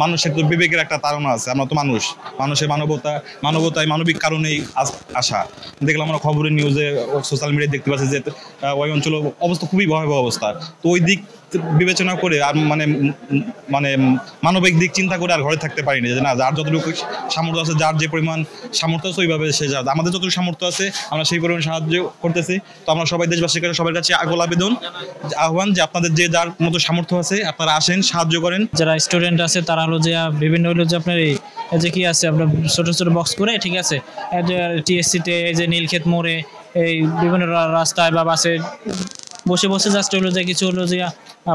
মানুষের তো বিবেকের একটা তাড়না আছে, আমরা তো মানুষের মানবতায় মানবিক কারণেই আসা। দেখলাম আমরা খবরে নিউজে সোশ্যাল মিডিয়ায় দেখতে পাচ্ছি যে ওই অঞ্চলে অবস্থা খুবই ভয়াবহ অবস্থা। তো ওই দিক বিবেচনা করে আর মানে মানবিক দিক চিন্তা করে আর ঘরে থাকতে পারিনি, যে না যার যতটুকু সামর্থ্য আছে, যার যে পরিমাণ সামর্থ্য আছে ওইভাবে সে যা আমাদের যতটুকু সামর্থ্য আছে আমরা সেই পরিমাণ সাহায্য করতেছি। তো আমরা সবাই দেশবাসীর কাছে সবার কাছে আকুল আহ্বান যে আপনাদের যে যার মতো সামর্থ্য আছে আপনারা আসেন, সাহায্য করেন। যারা স্টুডেন্ট আছে তারা হলো যে বিভিন্ন হলো যে আপনার এই যে কি আছে আপনার ছোটো ছোটো বক্স করে, ঠিক আছে, টিএসসিতে এই যে নীলক্ষেত মোড়ে এই বিভিন্ন রাস্তায় বা বাসে বসে বসে জাস্ট হলো যে কিছু হলো যে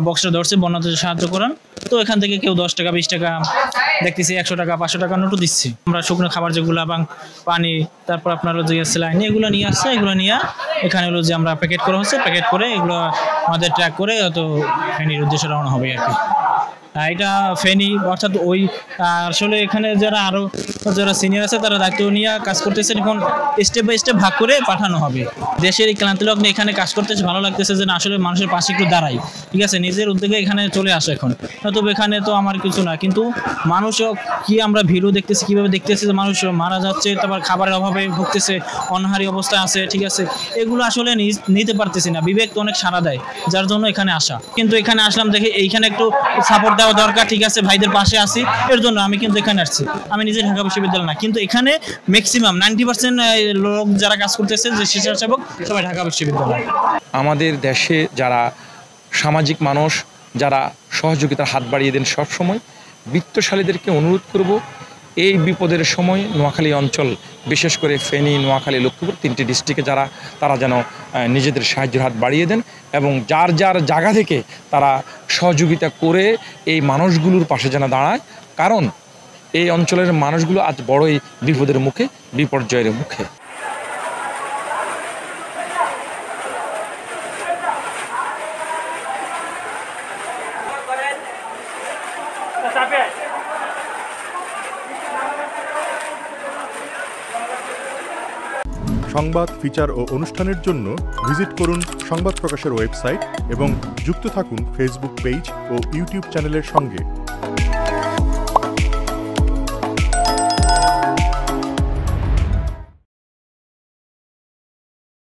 বক্সটা ধরছে বন্যাতে সাহায্য করেন। তো এখান থেকে কেউ 10 টাকা 20 টাকা দেখতেছি, 100 টাকা 500 টাকা নোটও দিচ্ছি। আমরা শুকনো খাবার যেগুলো এবং পানি, তারপর আপনার হলো যে স্যালাইন, এগুলো নিয়ে আসছে। এগুলো নিয়ে এখানে হলো যে আমরা প্যাকেট করা হচ্ছে, প্যাকেট করে এগুলো আমাদের ট্র্যাক করে তো ফেনীর উদ্দেশ্যে রওনা হবে আর কি। এটা ফেনী অর্থাৎ ওই আসলে এখানে যারা সিনিয়র আছে তারা দায়িত্ব নিয়ে কাজ করতেছেন। এখন স্টেপ বাই স্টেপ ভাগ করে পাঠানো হবে। দেশের এই ক্লান্তি লগ্নে এখানে কাজ করতেছে, ভালো লাগতেছে যে আসলে মানুষের পাশে একটু দাঁড়াই, ঠিক আছে, নিজের উদ্যোগে এখানে চলে আসে। এখন তবে এখানে তো আমার কিছু না, কিন্তু মানুষও কি আমরা ভিডিও দেখতেছি কীভাবে দেখতেছি যে মানুষ মারা যাচ্ছে, তারপর খাবারের অভাবে ভুগতেছে, অনাহারী অবস্থায় আছে, ঠিক আছে, এগুলো আসলে নিতে পারতেছি না। বিবেক তো অনেক সাড়া দেয়, যার জন্য এখানে আসা। কিন্তু এখানে আসলাম দেখে এইখানে একটু সাপোর্ট দেওয়া দরকার, ঠিক আছে, ভাইদের পাশে আসি, এর জন্য আমি কিন্তু এখানে আসছি। আমি নিজে ঢাকা বিশ্ববিদ্যালয় না, কিন্তু এখানে ম্যাক্সিমাম 90% লোক যারা কাজ করতেছে যে স্বেচ্ছাসেবক সবাই ঢাকা বিশ্ববিদ্যালয়। আমাদের দেশে যারা সামাজিক মানুষ যারা সহযোগিতার হাত বাড়িয়ে দেন, সবসময় বিত্তশালীদেরকে অনুরোধ করব এই বিপদের সময় নোয়াখালী অঞ্চল, বিশেষ করে ফেনী, নোয়াখালী, লক্ষ্মীপুর 3টি ডিস্ট্রিক্টে তারা যেন নিজেদের সাহায্যের হাত বাড়িয়ে দেন এবং যার যার জায়গা থেকে তারা সহযোগিতা করে এই মানুষগুলোর পাশে যেন দাঁড়ায়। কারণ এই অঞ্চলের মানুষগুলো আজ বড়ই বিপদের মুখে, বিপর্যয়ের মুখে। সংবাদ, ফিচার ও অনুষ্ঠানের জন্য ভিজিট করুন সংবাদ প্রকাশের ওয়েবসাইট এবং যুক্ত থাকুন ফেসবুক পেজ ও ইউটিউব চ্যানেলের সঙ্গে।